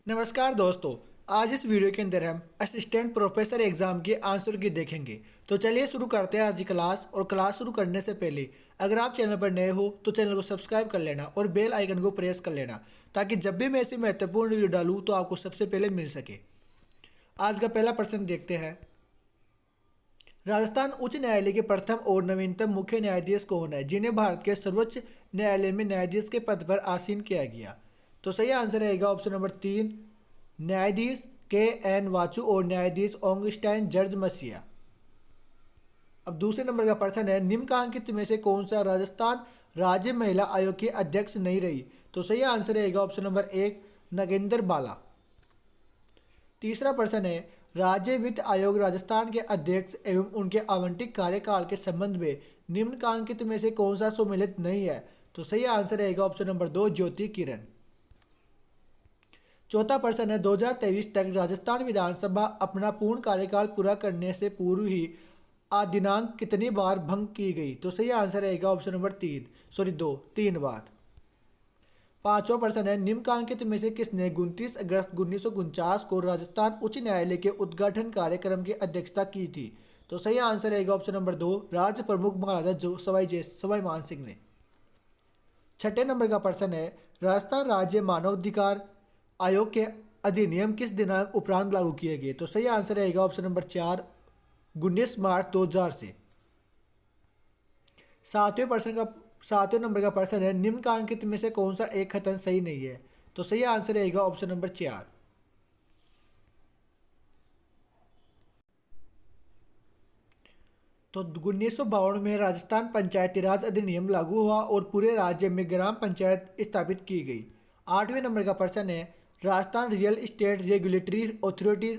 नमस्कार दोस्तों। आज इस वीडियो के अंदर हम असिस्टेंट प्रोफेसर एग्जाम की आंसर की देखेंगे। तो चलिए शुरू करते हैं आज की क्लास। और क्लास शुरू करने से पहले अगर आप चैनल पर नए हो तो चैनल को सब्सक्राइब कर लेना और बेल आइकन को प्रेस कर लेना, ताकि जब भी मैं ऐसी महत्वपूर्ण वीडियो डालूँ तो आपको सबसे पहले मिल सके। आज का पहला प्रश्न देखते हैं। राजस्थान उच्च न्यायालय के प्रथम और नवीनतम मुख्य न्यायाधीश कौन है, जिन्हें भारत के सर्वोच्च न्यायालय में न्यायाधीश के पद पर आसीन किया गया? तो सही आंसर रहेगा ऑप्शन नंबर 3, न्यायाधीश के.एन. वाचु और न्यायाधीश ऑगस्टाइन जर्ज मसिया। अब दूसरे नंबर का प्रश्न है, निम्नलिखित में से कौन सा राजस्थान राज्य महिला आयोग की अध्यक्ष नहीं रही? तो सही आंसर रहेगा ऑप्शन नंबर 1, नगेंद्र बाला। तीसरा प्रश्न है, राज्य वित्त आयोग राजस्थान के अध्यक्ष एवं उनके आवंटित कार्यकाल के संबंध में निम्नलिखित में से कौन सा सम्मिलित नहीं है? तो सही आंसर रहेगा ऑप्शन नंबर 2, ज्योति किरण। चौथा प्रश्न है, 2023 तक राजस्थान विधानसभा अपना पूर्ण कार्यकाल पूरा करने से पूर्व ही दिनांक कितनी बार भंग की गई? तो सही आंसर रहेगा ऑप्शन नंबर 3 बार। पांचवा प्रश्न है, निम्नलिखित में से किसने 29 अगस्त 1949 को राजस्थान उच्च न्यायालय के उद्घाटन कार्यक्रम की अध्यक्षता की थी? तो सही आंसर रहेगा ऑप्शन नंबर 2, राज्य प्रमुख महाराजा सवाई मान सिंह ने। छठे नंबर का प्रश्न है, राजस्थान राज्य मानवाधिकार आयोग के अधिनियम किस दिनांक उपरांत लागू किए गए? तो सही आंसर रहेगा ऑप्शन नंबर 4, 19 मार्च 2000 से। सातवें नंबर का प्रश्न है, निम्नलिखित में से कौन सा एक कथन सही नहीं है? तो सही आंसर रहेगा ऑप्शन नंबर 4। तो 1952 में राजस्थान पंचायती राज अधिनियम लागू हुआ और पूरे राज्य में ग्राम पंचायत स्थापित की गई। आठवें नंबर का प्रश्न है, Rajasthan real estate regulatory authority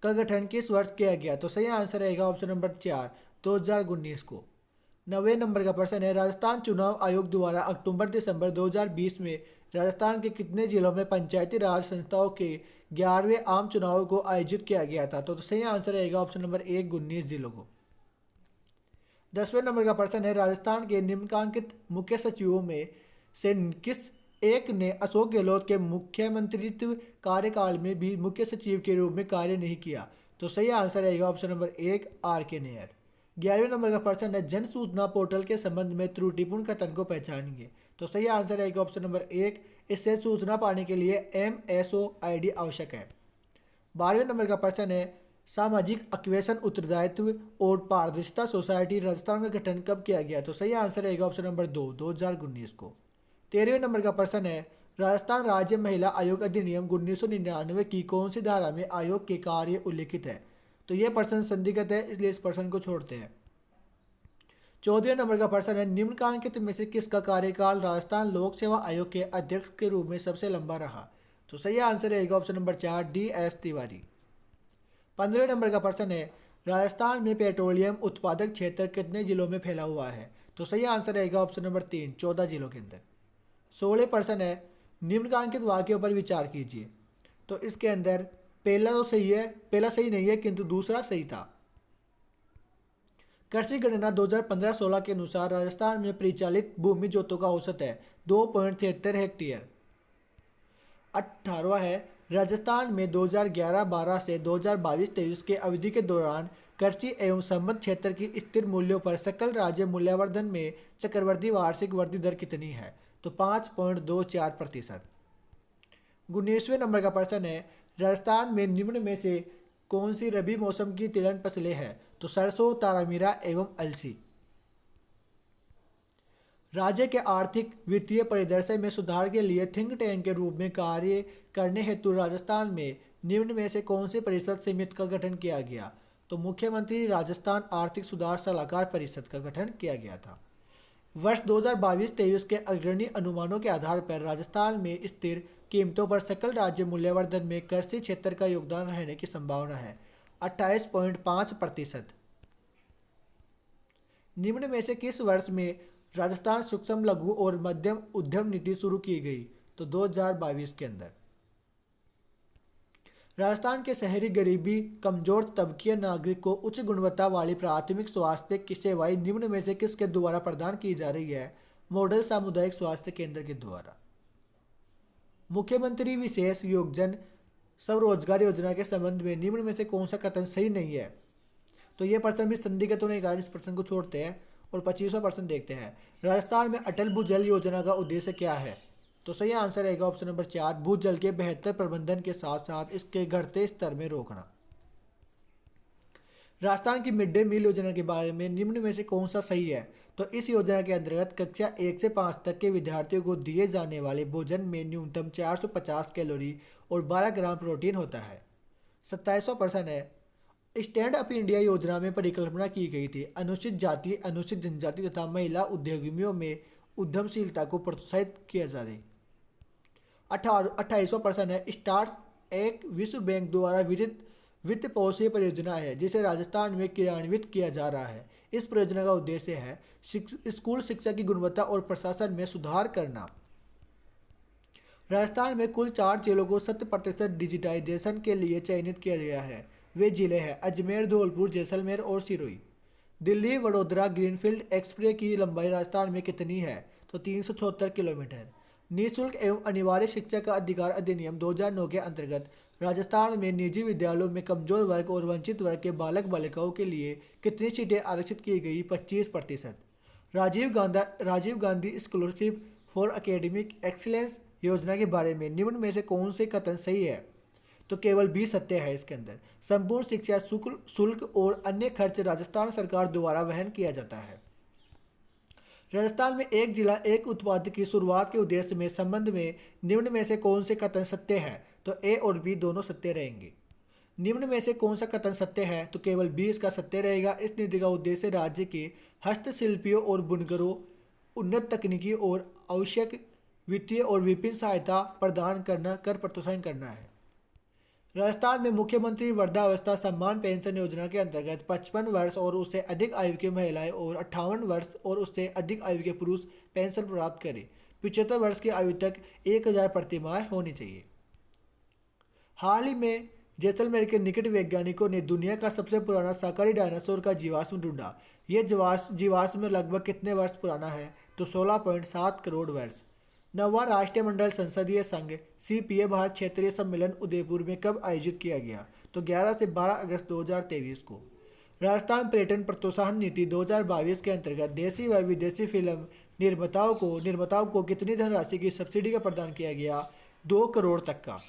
का गठन किस वर्ष किया गया? तो सही आंसर रहेगा ऑप्शन नंबर 4, 2019 को। नवे नंबर का प्रश्न है, राजस्थान चुनाव आयोग द्वारा अक्टूबर-दिसंबर 2020 में राजस्थान के कितने जिलों में पंचायती राज संस्थाओं के 11वें आम चुनाव को आयोजित किया गया था? तो सही आंसर रहेगा ऑप्शन नंबर 1, 19 जिलों को। 10वें नंबर का प्रश्न है, राजस्थान के निम्नलिखित मुख्य सचिवों में से किस एक ने अशोक गहलोत के मुख्यमंत्रित्व कार्यकाल में भी मुख्य सचिव के रूप में कार्य नहीं किया? तो सही आंसर रहेगा ऑप्शन नंबर 1, R.K. नायर। 11वें नंबर का प्रश्न है, जन सूचना पोर्टल के संबंध में त्रुटिपूर्ण कथन को पहचानिए? तो सही आंसर रहेगा ऑप्शन नंबर 1, इससे सूचना पाने के लिए MSO ID आवश्यक है। 12वें नंबर का प्रश्न है, सामाजिक अन्वेषण उत्तरदायित्व और पारदर्शिता सोसाइटी राजस्थान का गठन कब किया गया? तो सही आंसर रहेगा ऑप्शन नंबर 2, 2019 को। 13वें नंबर का प्रश्न है, राजस्थान राज्य महिला आयोग अधिनियम 1999 की कौन सी धारा में आयोग के कार्य उल्लिखित है? तो यह प्रश्न संदिग्ध है, इसलिए इस प्रश्न को छोड़ते हैं। 14वें नंबर का प्रश्न है, निम्नलिखित में से किसका कार्यकाल राजस्थान लोक सेवा आयोग के अध्यक्ष के रूप में सबसे लंबा रहा? तो सही आंसर रहेगा ऑप्शन नंबर 4, D.S. तिवारी। 15वें नंबर का प्रश्न है, राजस्थान में पेट्रोलियम उत्पादक क्षेत्र कितने जिलों में फैला हुआ है? तो सही आंसर रहेगा ऑप्शन नंबर 3, 14 जिलों के अंदर। 16वें प्रश्न है, निम्नलिखित वाक्यों पर विचार कीजिए। तो इसके अंदर पहला तो सही है, पहला सही नहीं है, किंतु दूसरा सही था। कृषि गणना 2015-16 के अनुसार राजस्थान में परिचालित भूमि जोतों का औसत है 2.73 हेक्टेयर। 18वां है, राजस्थान में 2011-12 से 2022-23 के अवधि के दौरान कृषि एवं संबद्ध क्षेत्र की स्थिर मूल्यों पर सकल राज्य मूल्यवर्धन में चक्रवर्ती वार्षिक वृद्धि दर कितनी है? तो 5.24%। 19वें नंबर का प्रश्न है, राजस्थान में निम्न में से कौन सी रबी मौसम की तिलहन फसलें हैं? तो सरसों, तारामीरा एवं अलसी। राज्य के आर्थिक वित्तीय परिदृश्य में सुधार के लिए थिंक टैंक के रूप में कार्य करने हेतु राजस्थान में निम्न में से कौन सी परिषद समिति का गठन किया गया? तो मुख्यमंत्री राजस्थान आर्थिक सुधार सलाहकार परिषद का गठन किया गया था। वर्ष 2022-23 के अग्रणी अनुमानों के आधार पर राजस्थान में स्थिर कीमतों पर सकल राज्य मूल्यवर्धन में कृषि क्षेत्र का योगदान रहने की संभावना है 28.5%। निम्न में से किस वर्ष में राजस्थान सूक्ष्म लघु और मध्यम उद्यम नीति शुरू की गई? तो 2022 के अंदर। राजस्थान के शहरी गरीबी कमजोर तबकीय नागरिक को उच्च गुणवत्ता वाली प्राथमिक स्वास्थ्य की सेवाएं निम्न में से किसके द्वारा प्रदान की जा रही है? मॉडल सामुदायिक स्वास्थ्य केंद्र के द्वारा। मुख्यमंत्री विशेष योजन स्वरोजगार योजना के संबंध में निम्न में से कौन सा कथन सही नहीं है। तो ये प्रश्न भी संदिग्ध होने के कारण इस प्रश्न को छोड़ते हैं और 25वां प्रश्न देखते हैं। राजस्थान में अटल भूजल योजना का उद्देश्य क्या है। तो सही आंसर रहेगा ऑप्शन नंबर 4, भूजल के बेहतर प्रबंधन के साथ साथ इसके घटते स्तर में रोकना। राजस्थान की मिड डे मील योजना के बारे में निम्न में से कौन सा सही है। तो इस योजना के अंतर्गत कक्षा 1 से 5 तक के विद्यार्थियों को दिए जाने वाले भोजन में न्यूनतम 450 कैलोरी और 12 ग्राम प्रोटीन होता है। 27वां प्रश्न है, स्टैंड अप इंडिया योजना में परिकल्पना की गई थी अनुसूचित जाति, अनुसूचित जनजाति तथा महिला उद्यमियों में उद्यमशीलता को प्रोत्साहित किया जा रही। 28वां प्रश्न है, स्टार्स एक विश्व बैंक द्वारा वित्त वित्त पोषित परियोजना है जिसे राजस्थान में क्रियान्वित किया जा रहा है। इस परियोजना का उद्देश्य है स्कूल शिक्षा की गुणवत्ता और प्रशासन में सुधार करना। राजस्थान में कुल 4 जिलों को 100% डिजिटाइजेशन के लिए चयनित किया गया है। वे जिले हैं अजमेर, धौलपुर, जैसलमेर और सिरोही। दिल्ली वडोदरा ग्रीनफील्ड एक्सप्रेस की लंबाई राजस्थान में कितनी है। तो 376 किलोमीटर। निःशुल्क एवं अनिवार्य शिक्षा का अधिकार अधिनियम 2009 के अंतर्गत राजस्थान में निजी विद्यालयों में कमजोर वर्ग और वंचित वर्ग के बालक बालिकाओं के लिए कितनी सीटें आरक्षित की गई। 25%। Rajiv Gandhi scholarship for academic excellence योजना के बारे में निम्न में से कौन से कथन सही है। तो केवल 20 सत्य है इसके अंदर। संपूर्ण शिक्षा शुल्क और अन्य खर्च राजस्थान सरकार द्वारा वहन किया जाता है। राजस्थान में एक जिला एक उत्पाद की शुरुआत के उद्देश्य में संबंध में निम्न में से कौन से कथन सत्य है। तो ए और बी दोनों सत्य रहेंगे। निम्न में से कौन सा कथन सत्य है। तो केवल बी इसका सत्य रहेगा। इस नीति का उद्देश्य राज्य के हस्तशिल्पियों और बुनकरों उन्नत तकनीकी और आवश्यक वित्तीय और विभिन्न सहायता प्रदान करना कर प्रोत्साहन करना है। राजस्थान में मुख्यमंत्री वृद्धावस्था सम्मान पेंशन योजना के अंतर्गत 55 वर्ष और उससे अधिक आयु की महिलाएं और 58 वर्ष और उससे अधिक आयु के पुरुष पेंशन प्राप्त करें। 75 वर्ष की आयु तक 1000 प्रति माह होनी चाहिए। हाल ही में जैसलमेर के निकट वैज्ञानिकों ने दुनिया का सबसे पुराना शाकाहारी डायनासोर का जीवाश्म ढूंढा। यह जीवाश्म लगभग कितने वर्ष पुराना है। तो 16.7 करोड़ वर्ष। 9वां राष्ट्रीय मंडल संसदीय संघ CPA भारत क्षेत्रीय सम्मेलन उदयपुर में कब आयोजित किया गया। तो 11 से 12 अगस्त 2023 को। राजस्थान पर्यटन प्रोत्साहन नीति 2022 के अंतर्गत देशी व विदेशी फिल्म निर्माताओं को कितनी धनराशि की सब्सिडी का प्रदान किया गया। 2 करोड़ तक का।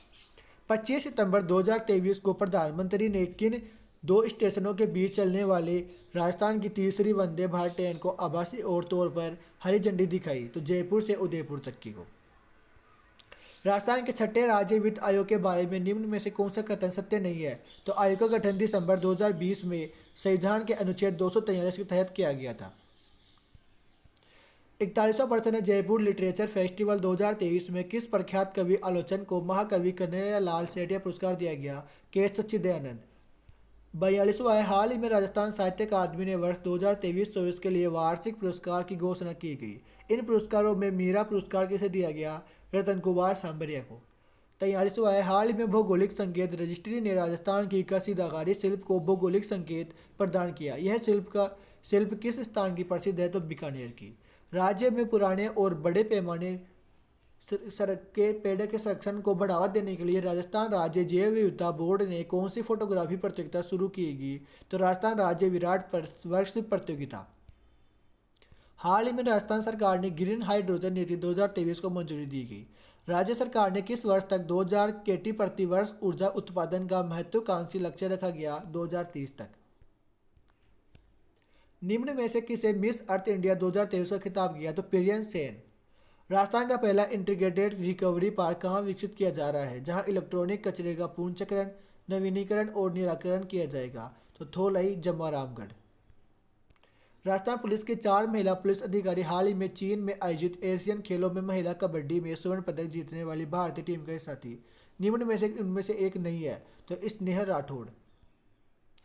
25 सितंबर 2023 को प्रधानमंत्री ने किन 2 स्टेशनों के बीच चलने वाले राजस्थान की तीसरी वंदे भारत ट्रेन को आभासी तौर पर हरी झंडी दिखाई। तो जयपुर से उदयपुर तक की को। राजस्थान के 6ठे राज्य वित्त आयोग के बारे में निम्न में से कौन सा कथन सत्य नहीं है। तो आयोग का गठन दिसंबर 2020 में संविधान के अनुच्छेद 243 के तहत किया गया था। 41वां प्रश्न है, जयपुर लिटरेचर फेस्टिवल 2023 में किस प्रख्यात कवि आलोचन को महाकवि कन्हैयालाल सेठिया पुरस्कार दिया गया। के सच्चिदानंद। 42वां है, हाल ही में राजस्थान साहित्य अकादमी ने वर्ष 2023-24 के लिए वार्षिक पुरस्कार की घोषणा की गई। इन पुरस्कारों में मीरा पुरस्कार किसे दिया गया। रतन कुमार सांबरिया को। 43वां है, हाल ही में भौगोलिक संकेत रजिस्ट्री ने राजस्थान की कसीदाकारी शिल्प को भौगोलिक संकेत प्रदान किया। यह शिल्प किस स्थान की प्रसिद्ध है। तो बीकानेर की। राज्य में पुराने और बड़े पैमाने सड़क के पेड़ के संरक्षण को बढ़ावा देने के लिए राजस्थान राज्य जैव विविधता बोर्ड ने कौन सी फोटोग्राफी प्रतियोगिता शुरू की। तो राजस्थान राज्य विराट वर्ष प्रतियोगिता। हाल ही में राजस्थान सरकार ने ग्रीन हाइड्रोजन नीति 2023 को मंजूरी दी गई। राज्य सरकार ने किस वर्ष तक 2000 KT प्रति वर्ष ऊर्जा उत्पादन का महत्वाकांक्षी लक्ष्य रखा गया। 2030 तक। निम्न में से किसे मिस अर्थ इंडिया 2023 का खिताब किया। तो प्रियन सेन। राजस्थान का पहला इंटीग्रेटेड रिकवरी पार्क कहाँ विकसित किया जा रहा है। जहां इलेक्ट्रॉनिक कचरे का पुनर्चक्रण, नवीनीकरण और निराकरण किया जाएगा। तो थोलई जमारामगढ़। राजस्थान पुलिस के 4 महिला पुलिस अधिकारी हाल ही में चीन में आयोजित एशियन खेलों में महिला कबड्डी में स्वर्ण पदक जीतने वाली भारतीय टीम का हिस्सा थी। निम्न में से उनमें से एक नहीं है। तो स्नेहा राठौड़।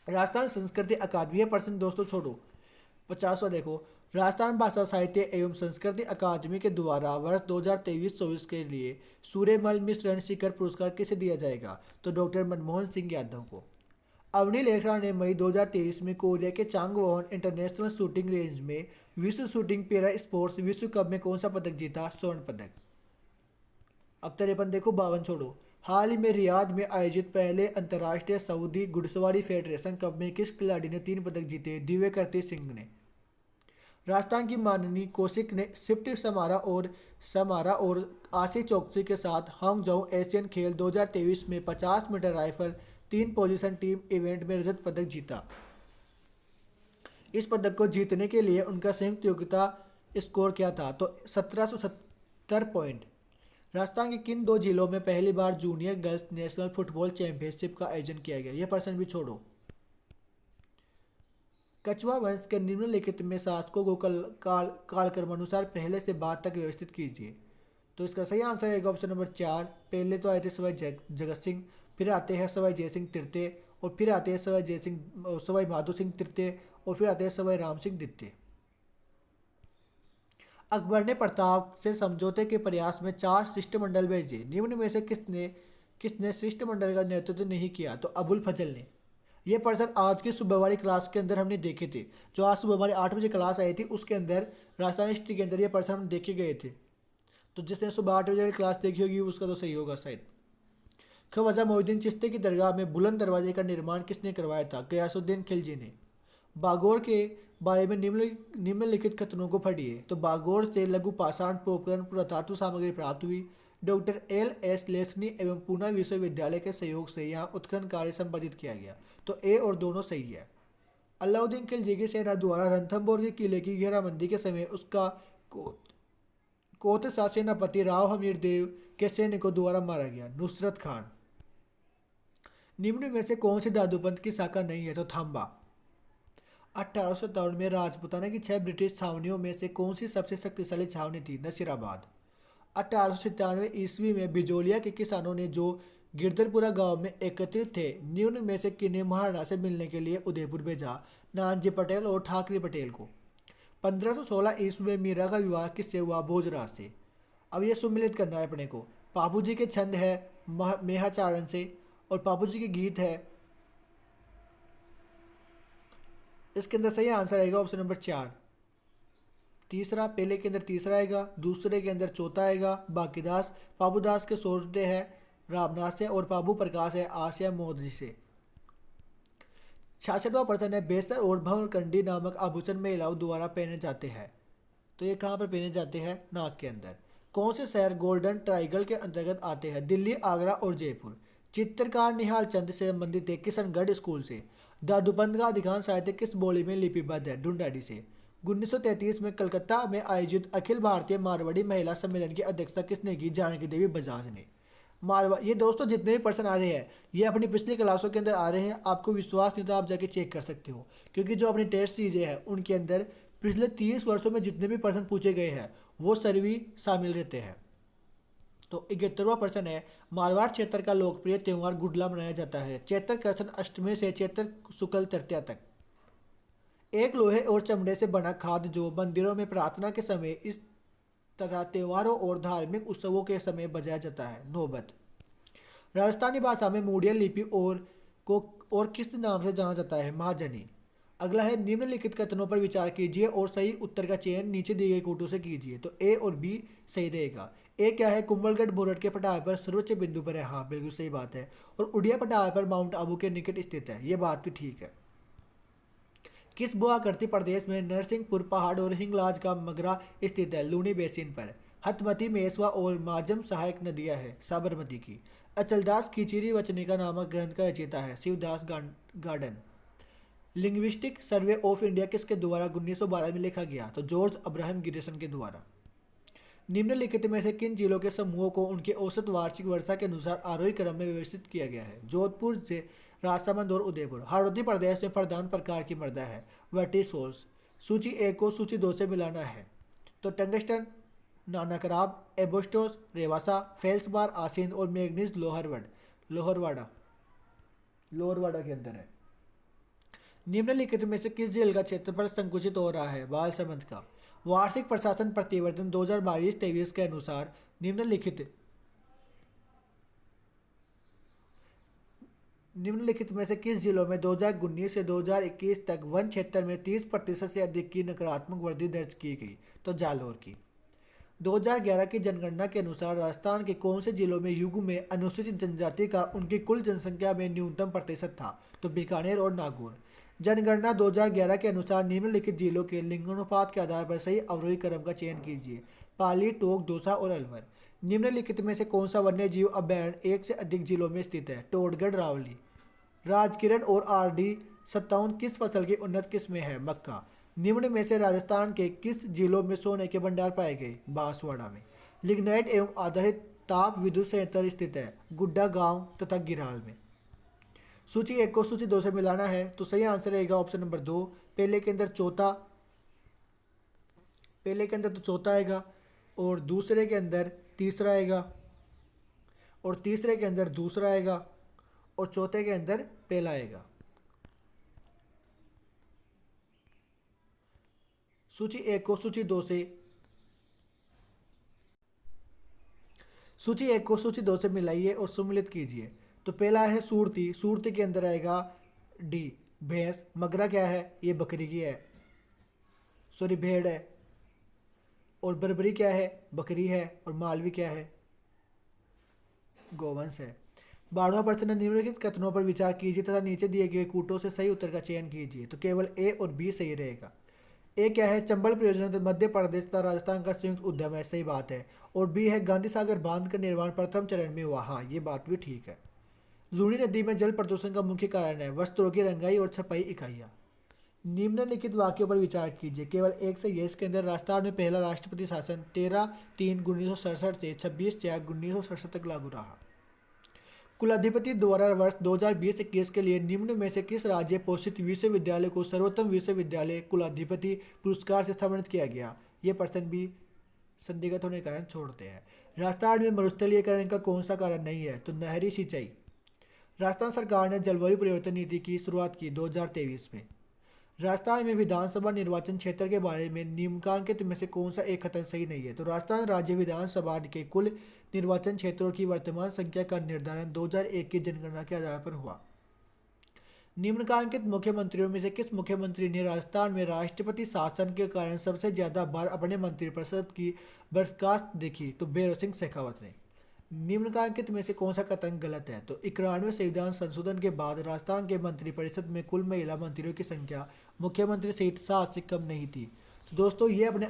राजस्थान संस्कृति अकादमी। यह प्रश्न दोस्तों छोड़ो। 50वां देखो, राजस्थान भाषा साहित्य एवं संस्कृति अकादमी के द्वारा वर्ष 2023-24 के लिए सूर्यमल मिश्रण शिखर पुरस्कार किसे दिया जाएगा। तो डॉक्टर मनमोहन सिंह यादव को। अवनी लेखरा ने मई 2023 में कोरिया के चांगवोन इंटरनेशनल शूटिंग रेंज में विश्व शूटिंग पैरा स्पोर्ट्स विश्व कप में कौन सा पदक जीता। स्वर्ण पदक। अब 53 देखो, 52 छोड़ो। हाल ही में रियाद में आयोजित पहले अंतर्राष्ट्रीय सऊदी घुड़सवारी फेडरेशन कप में किस खिलाड़ी ने 3 पदक जीते? दिव्य कीर्ति सिंह ने। राजस्थान की माननी कौशिक ने सिफ्ट समारा और आशी चौकसी के साथ हांगझोउ एशियन खेल 2023 में 50 metre rifle 3 position team event में रजत पदक जीता। इस पदक को जीतने के लिए उनका संयुक्त योग्यता स्कोर क्या था? तो 1770 पॉइंट। राजस्थान के किन 2 जिलों में पहली बार junior girls national football championship का आयोजन किया गया? यह प्रश्न भी छोड़ो। कछुआ वंश के निम्नलिखित में शासकों को कालक्रमानुसार पहले से बाद तक व्यवस्थित कीजिए। तो इसका सही आंसर है ऑप्शन नंबर 4। पहले तो आए थे सवाई जगत सिंह, फिर आते हैं सवाई जयसिंह तृतीय, और फिर आते हैं सवाई माधो सिंह तृतीय, और फिर आते हैं सवाई राम सिंह द्वितीय। अकबर ने प्रताप से समझौते के प्रयास में 4 शिष्टमंडल भेजे। निम्न में से किसने किसने शिष्टमंडल का नेतृत्व नहीं किया? तो अबुल फजल ने। ये प्रश्न आज की सुबह वाली क्लास के अंदर हमने देखे थे। जो आज सुबह हमारी 8 बजे क्लास आई थी उसके अंदर राजस्थान हिस्ट्री के अंदर ये प्रश्न हम देखे गए थे। तो जिसने सुबह 8 बजे वाली क्लास देखी होगी उसका तो सही होगा शायद। ख्वाजा मोहिउद्दीन चिश्ती की दरगाह में बुलंद दरवाजे का निर्माण किसने करवाया था? गयासुद्दीन खिलजी ने। बागोर के बारे में निम्नलिखित कथनों को पढ़िए। तो बागोर से लघु पाषाण उपकरण पुरातत्व सामग्री प्राप्त हुई। Doctor L.S. लेस्नी एवं पूना विश्वविद्यालय के सहयोग से यहाँ उत्खनन कार्य संपादित किया गया। तो ए और दोनों सही है। अलाउद्दीन खिलजी की सेना द्वारा रणथंभौर के किले की घेराबंदी के समय उसका कोत सेनापति राव हमीर देव के सैनिकों द्वारा मारा गया। नुसरत खान। निम्न में से कौन सी दादूपंत की शाखा नहीं है? तो थांबा। 1857 में राजपूताना की 6 ब्रिटिश छावनियों में से कौन सी सबसे शक्तिशाली छावनी थी? नसीराबाद। 1897 ईस्वी में बिजोलिया के किसानों ने जो गिरधरपुरा गांव में एकत्रित थे, निम्न में से किन्हें महाराणा से मिलने के लिए उदयपुर भेजा? नानजी पटेल और ठाकरे पटेल को। 1516 ईस्वी में मीरा का विवाह किससे हुआ? भोजराज से। अब ये सुमिलित करना है अपने को। पापू जी के छंद है मेहाचारण से, और पापू जी के गीत है। इसके अंदर सही आंसर आएगा ऑप्शन नंबर 4। तीसरा, पहले के अंदर तीसरा आएगा, दूसरे के अंदर चौथा आएगा बाकीदास। पाबूदास के सोचते हैं रामनाथ से, और पाबू प्रकाश है आसिया मोदी से। 66वां प्रश्न है, बेसर और भंवरकंडी नामक आभूषण महिलाओं द्वारा पहने जाते हैं। तो ये कहाँ पर पहने जाते हैं? नाक के अंदर। कौन से शहर गोल्डन ट्राइगल के अंतर्गत आते हैं? दिल्ली, आगरा और जयपुर। चित्रकार निहाल चंद से संबंधित है किशनगढ़ स्कूल से। दादूपंत का अधिकांश साहित्य किस बोली में लिपिबद्ध है? ढूंढाड़ी से। 1933 में कलकत्ता में आयोजित अखिल भारतीय मारवाड़ी महिला सम्मेलन की अध्यक्षता किसने की? जानकी देवी बजाज ने। ये दोस्तों जितने भी पर्सन आ रहे हैं ये अपनी पिछली क्लासों के अंदर आ रहे हैं। आपको विश्वास नहीं तो आप जाके चेक कर सकते हो, क्योंकि जो अपनी टेस्ट चीज़ें हैं उनके अंदर पिछले 30 वर्षों में जितने भी प्रश्न पूछे गए हैं वो सभी शामिल रहते हैं। तो 71वां प्रश्न है, मारवाड़ क्षेत्र का लोकप्रिय त्यौहार गुडला मनाया जाता है। चैत्र कृष्ण अष्टमी से चैत्र शुक्ल तृतीया तक। एक लोहे और चमड़े से बना खाद जो मंदिरों में प्रार्थना के समय इस तथा त्योहारों और धार्मिक उत्सवों के समय बजाया जाता है। नौबत। राजस्थानी भाषा में मूडिया लिपि और किस नाम से जाना जाता है? महाजनी। अगला है, निम्नलिखित कथनों पर विचार कीजिए और सही उत्तर का चयन नीचे दिए गए कोटों से कीजिए। तो ए और बी सही रहेगा। ए क्या है? कुंभलगढ़ बोरड के पठार पर सर्वोच्च बिंदु पर है। हाँ बिल्कुल सही बात है। और उड़िया पठार पर माउंट आबू के निकट स्थित है। ये बात भी ठीक है। किस भूआकृति प्रदेश में नरसिंहपुर पहाड़ और हिंगलाज का मगरा स्थित है? लूनी बेसिन पर। हथमती, मेसवा और माजम सहायक नदियां है साबरमती की। अचलदास खिचड़ी वचनिका नामक ग्रंथ का रचयिता है? Shivdas garden. Linguistic survey of India किसके द्वारा 1912 में लिखा गया? तो जॉर्ज अब्राहम गिरिसन के द्वारा। निम्नलिखित में से किन जिलों के समूहों को उनके औसत वार्षिक वर्षा के अनुसार आरोही क्रम में व्यवस्थित किया गया है? जोधपुर से राजसमंद और उदयपुर। हाड़ौती प्रदेश में प्रधान प्रकार की मृदा है? वर्टिसोल्स। सूची 1 को सूची 2 से मिलाना है। तो टंगस्टन, नानाकराब, एबोस्टोस, रेवासा, फेल्सबार, आसिंद और मैग्नीज लोहरवाड़ा के अंदर है। निम्नलिखित में से किस झील का क्षेत्रफल संकुचित हो रहा है? बालसमंद का। वार्षिक प्रशासन प्रतिवेदन 2022-23 के अनुसार निम्नलिखित में से किस जिलों में 2019 से 2021 तक वन क्षेत्र में 30% से अधिक की नकारात्मक वृद्धि दर्ज की गई? तो जालौर की। 2011 की जनगणना के अनुसार राजस्थान के कौन से जिलों में युग में अनुसूचित जनजाति का उनकी कुल जनसंख्या में न्यूनतम प्रतिशत था? तो बीकानेर और नागौर। जनगणना 2011 के अनुसार निम्नलिखित जिलों के लिंगानुपात के आधार पर सही अवरोही क्रम का चयन कीजिए। पाली, टोंक, दौसा और अलवर। निम्नलिखित में से कौन सा वन्य जीव अभयारण्य एक से अधिक जिलों में स्थित है? टोडगढ़, रावली। राजकिरण और आरडी 57 किस फसल की उन्नत किस्में हैं? मक्का। निम्न में से राजस्थान के किस जिलों में सोने के भंडार पाए गए? बांसवाड़ा में। लिग्नाइट एवं आधारित ताप विद्युत संयंत्र स्थित है? गुड्डा गांव तथा गिराल में। सूची एक को सूची दो से मिलाना है तो सही आंसर रहेगा ऑप्शन नंबर दो। पहले के अंदर तो चौथा आएगा, और दूसरे के अंदर तीसरा आएगा, और तीसरे के अंदर दूसरा आएगा, और चौथे के अंदर पहला आएगा। सूची एक को सूची दो से मिलाइए और सम्मिलित कीजिए। तो पहला है सूरती। सूरती के अंदर आएगा डी, भैंस। मगरा क्या है? ये बकरी की है, सॉरी भेड़ है। और बरबरी क्या है? बकरी है। और मालवी क्या है? गोवंश है। 12वां प्रश्न, निम्नलिखित कथनों पर विचार कीजिए तथा नीचे दिए गए कूटों से सही उत्तर का चयन कीजिए। तो केवल ए और बी सही रहेगा। ए क्या है? चंबल परियोजना तो मध्य प्रदेश तथा राजस्थान का संयुक्त उद्यम है, सही बात है। और बी है गांधी सागर बांध का निर्माण प्रथम चरण में हुआ, हाँ ये बात भी ठीक है। लूनी नदी में जल प्रदूषण का मुख्य कारण है वस्त्रों की रंगाई और छपाई इकाइयाँ। निम्नलिखित वाक्यों पर विचार कीजिए। केवल एक से ये इसके अंदर राजस्थान में पहला राष्ट्रपति शासन 13/3/1967 से 26/4/1967 तक लागू रहा। कुलाधिपति द्वारा वर्ष 2020-21 के लिए निम्न में से किस राज्य पोषित विश्वविद्यालय को सर्वोत्तम विश्वविद्यालय कुलाधिपति पुरस्कार से सम्मानित किया गया? ये प्रश्न भी संदिग्ध होने के कारण छोड़ते हैं। राजस्थान में मरुस्थलीकरण का कौन सा कारण नहीं है? तो नहरी सिंचाई। राजस्थान सरकार ने जलवायु परिवर्तन नीति की शुरुआत की 2023 में। राजस्थान में विधानसभा निर्वाचन क्षेत्र के बारे में निम्नलिखित में से कौन सा एक कथन सही नहीं है? तो राजस्थान राज्य विधानसभा के कुल निर्वाचन क्षेत्रों की वर्तमान संख्या का निर्धारण 2001 की जनगणना के आधार पर हुआ। निम्नलिखित मुख्यमंत्रियों में से किस मुख्यमंत्री ने राजस्थान में राष्ट्रपति शासन के कारण सबसे ज्यादा बार अपने मंत्रिपरिषद की बर्खास्त देखी? तो भैरव सिंह शेखावत ने। निम्नलिखित में से कौन सा कथन गलत है? तो 91वें संविधान संशोधन के बाद राजस्थान के मंत्रिपरिषद में कुल महिला मंत्रियों की संख्या मुख्यमंत्री सहित 7 से कम नहीं थी। तो दोस्तों ये अपने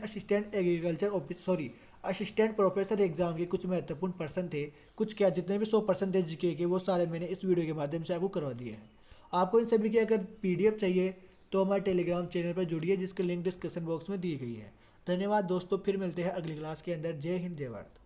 असिस्टेंट प्रोफेसर एग्जाम के कुछ महत्वपूर्ण प्रश्न थे। कुछ क्या, जितने भी 100 प्रश्न थे जीके के, वो सारे मैंने इस वीडियो के माध्यम से आपको करवा दिए हैं। आपको इन सभी की अगर पीडीएफ चाहिए तो हमारे टेलीग्राम चैनल पर जुड़िए, जिसकी लिंक डिस्क्रिप्शन बॉक्स में दी गई है। धन्यवाद दोस्तों, फिर मिलते हैं अगली क्लास के अंदर। जय हिंद, जय भारत।